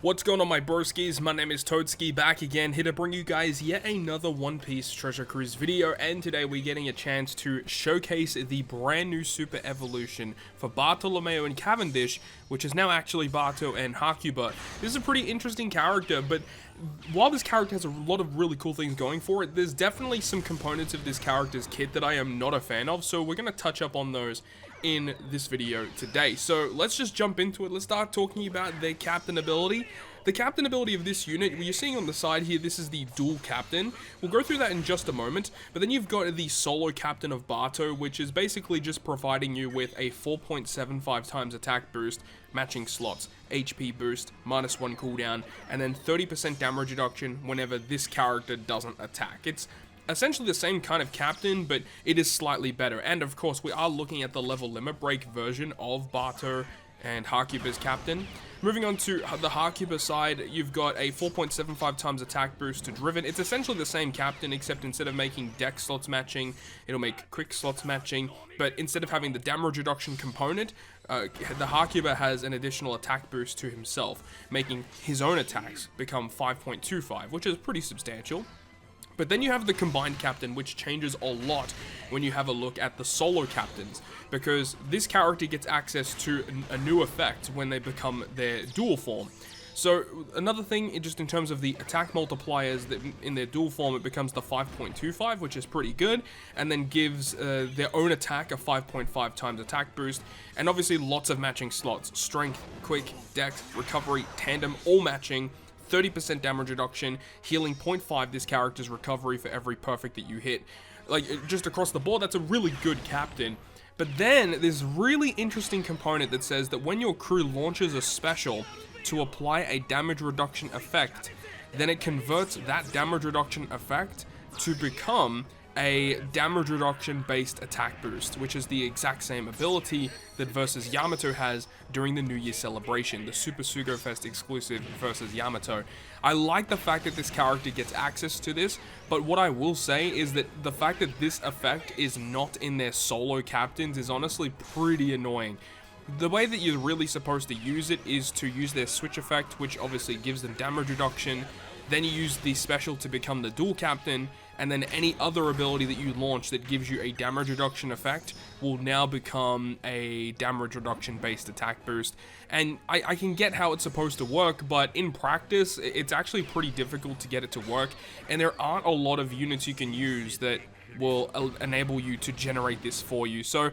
What's going on, my broskiis? My name is Toadskii, back again, here to bring you guys yet another One Piece Treasure Cruise video, and today we're getting a chance to showcase the brand new Super Evolution for Bartolomeo and Cavendish, which is now actually Barto and Hakuba. This is a pretty interesting character, but while this character has a lot of really cool things going for it, there's definitely some components of this character's kit that I am not a fan of, so we're going to touch up on those in this video today. So let's just jump into it. Let's start talking about their captain ability. The captain ability of this unit, you're seeing on the side here, this is the dual captain. We'll go through that in just a moment, but then you've got the solo captain of Bato, which is basically just providing you with a 4.75 times attack boost, matching slots, HP boost, -1 cooldown, and then 30% damage reduction whenever this character doesn't attack. It's essentially the same kind of captain, but it is slightly better. And of course, we are looking at the level limit break version of Bato and Hakuba's captain. Moving on to the Hakuba side, you've got a 4.75 times attack boost to Driven. It's essentially the same captain, except instead of making deck slots matching, it'll make quick slots matching. But instead of having the damage reduction component, the Hakuba has an additional attack boost to himself, making his own attacks become 5.25, which is pretty substantial. But then you have the combined captain, which changes a lot when you have a look at the solo captains, because this character gets access to a new effect when they become their dual form. So another thing, just in terms of the attack multipliers, that in their dual form it becomes the 5.25, which is pretty good, and then gives their own attack a 5.5 times attack boost, and obviously lots of matching slots: strength, quick, dex, recovery, tandem, all matching. 30% damage reduction, healing 0.5 this character's recovery for every perfect that you hit. Like, just across the board, that's a really good captain. But then, there's a really interesting component that says that when your crew launches a special to apply a damage reduction effect, then it converts that damage reduction effect to become a damage reduction based attack boost, which is the exact same ability that Versus Yamato has during the New Year celebration, the Super Sugo Fest exclusive Versus Yamato. I like the fact that this character gets access to this, but what I will say is that the fact that this effect is not in their solo captains is honestly pretty annoying. The way that you're really supposed to use it is to use their switch effect, which obviously gives them damage reduction. Then you use the special to become the dual captain, and then any other ability that you launch that gives you a damage reduction effect will now become a damage reduction based attack boost. And I can get how it's supposed to work, but in practice, it's actually pretty difficult to get it to work, and there aren't a lot of units you can use that will enable you to generate this for you. So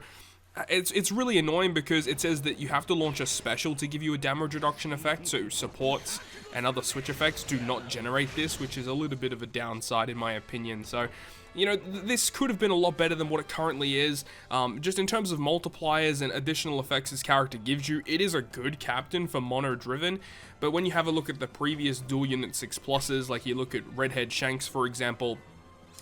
it's really annoying because it says that you have to launch a special to give you a damage reduction effect, so supports and other switch effects do not generate this, which is a little bit of a downside in my opinion. So, you know, this could have been a lot better than what it currently is. Just in terms of multipliers and additional effects this character gives you, it is a good captain for mono driven, but when you have a look at the previous dual unit 6+, like you look at Redhead Shanks for example,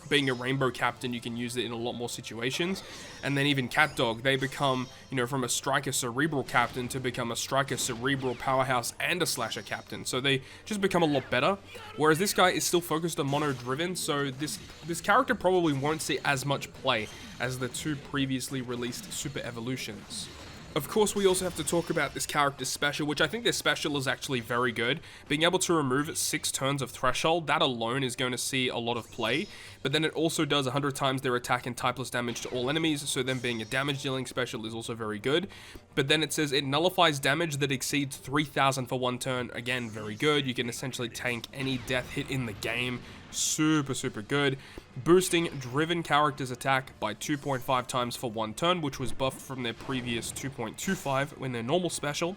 being a rainbow captain, you can use it in a lot more situations. And then even Cat Dog, they become, you know, from a striker cerebral captain to become a striker cerebral powerhouse and a slasher captain. So they just become a lot better. Whereas this guy is still focused on mono driven, so this character probably won't see as much play as the two previously released Super Evolutions. Of course, we also have to talk about this character's special, which I think their special is actually very good. Being able to remove 6 turns of threshold, that alone is going to see a lot of play. But then it also does 100 times their attack and typeless damage to all enemies, so them being a damage dealing special is also very good. But then it says it nullifies damage that exceeds 3,000 for 1 turn. Again, very good. You can essentially tank any death hit in the game. Super good. Boosting driven characters attack by 2.5 times for 1 turn, which was buffed from their previous 2.25 when their normal special.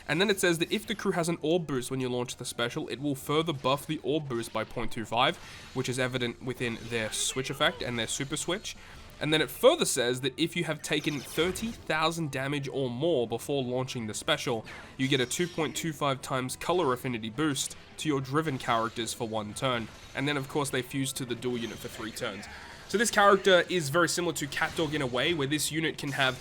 And then it says that if the crew has an orb boost when you launch the special, it will further buff the orb boost by 0.25, which is evident within their switch effect and their super switch. And then it further says that if you have taken 30,000 damage or more before launching the special, you get a 2.25 times color affinity boost to your driven characters for 1 turn. And then of course they fuse to the dual unit for 3 turns. So this character is very similar to Cat Dog in a way, where this unit can have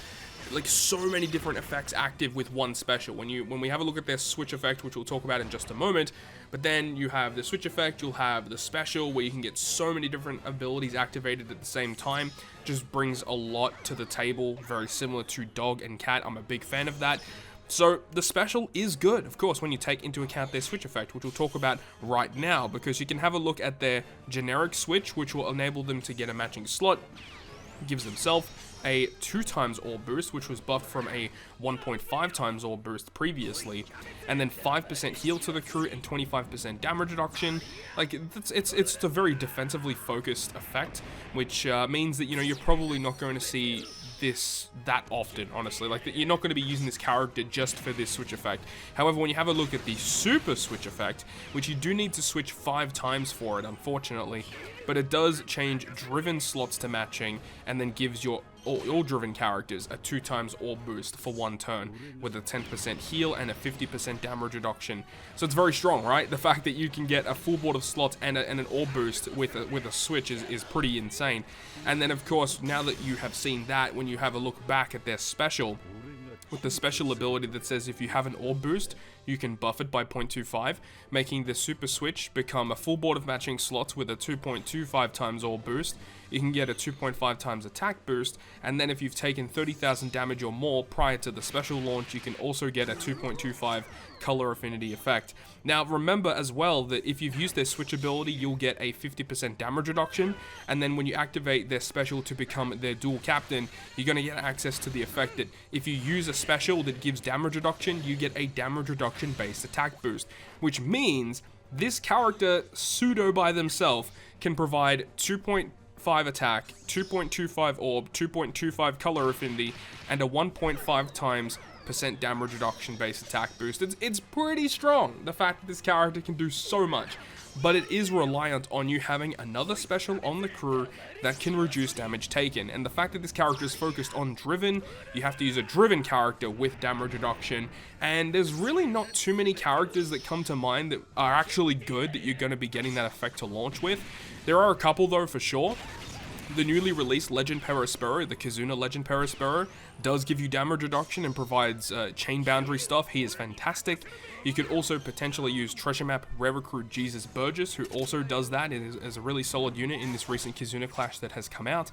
like so many different effects active with one special. When we have a look at their switch effect, which we'll talk about in just a moment, but then you have the switch effect, you'll have the special where you can get so many different abilities activated at the same time. Just brings a lot to the table, very similar to dog and cat. I'm a big fan of that. So the special is good, of course, when you take into account their switch effect, which we'll talk about right now, because you can have a look at their generic switch, which will enable them to get a matching slot. It gives themselves a 2x orb boost, which was buffed from a 1.5x orb boost previously, and then 5% heal to the crew and 25% damage reduction. Like, it's a very defensively focused effect, which means that, you know, you're probably not going to see this that often, honestly. Like, you're not going to be using this character just for this switch effect. However, when you have a look at the super switch effect, which you do need to switch 5 times for it, unfortunately, but it does change driven slots to matching, and then gives your all driven characters a 2x orb boost for 1 turn, with a 10% heal and a 50% damage reduction. So it's very strong, right? The fact that you can get a full board of slots and an orb boost with a switch is pretty insane. And then, of course, now that you have seen that, when you have a look back at their special, with the special ability that says if you have an orb boost, you can buff it by 0.25, making the super switch become a full board of matching slots with a 2.25 times orb boost. You can get a 2.5 times attack boost, and then if you've taken 30,000 damage or more prior to the special launch, you can also get a 2.25 color affinity effect. Now remember as well that if you've used their switch ability, you'll get a 50% damage reduction, and then when you activate their special to become their dual captain, you're going to get access to the effect that if you use a special that gives damage reduction, you get a damage reduction based attack boost, which means this character pseudo by themselves can provide 2.5 attack, 2.25 orb, 2.25 color affinity, and a 1.5 times % damage reduction based attack boost. It's pretty strong, the fact that this character can do so much, but it is reliant on you having another special on the crew that can reduce damage taken, and the fact that this character is focused on driven, you have to use a driven character with damage reduction, and there's really not too many characters that come to mind that are actually good that you're going to be getting that effect to launch with. There are a couple though, for sure. The newly released Legend Perispero, the Kizuna Legend Perispero, does give you damage reduction and provides chain boundary stuff. He is fantastic. You could also potentially use Treasure Map Rare Recruit Jesus Burgess, who also does that. It is a really solid unit in this recent Kizuna Clash that has come out.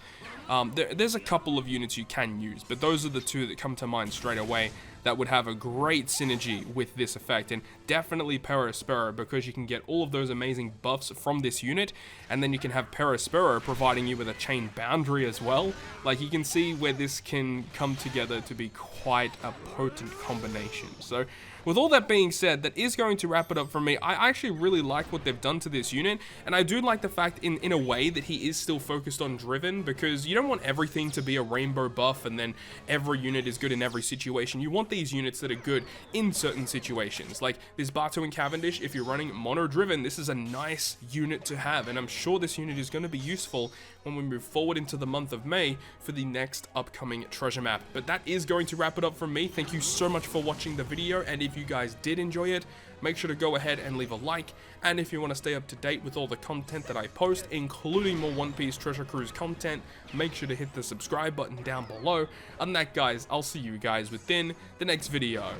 There's a couple of units you can use, but those are the two that come to mind straight away that would have a great synergy with this effect, and definitely Perispero, because you can get all of those amazing buffs from this unit, and then you can have Perispero providing you with a chain boundary as well. Like, you can see where this can come together to be quite a potent combination. So with all that being said, that is going to wrap it up for me. I actually really like what they've done to this unit, and I do like the fact in a way that he is still focused on driven, because you don't want everything to be a rainbow buff and then every unit is good in every situation. You want these units that are good in certain situations. Like this Bato and Cavendish, if you're running mono driven, this is a nice unit to have, and I'm sure this unit is going to be useful when we move forward into the month of May for the next upcoming treasure map. But that is going to wrap it up from me. Thank you so much for watching the video, and if you guys did enjoy it, make sure to go ahead and leave a like, and if you want to stay up to date with all the content that I post, including more One Piece Treasure Cruise content, make sure to hit the subscribe button down below. Other than that, guys, I'll see you guys within the next video.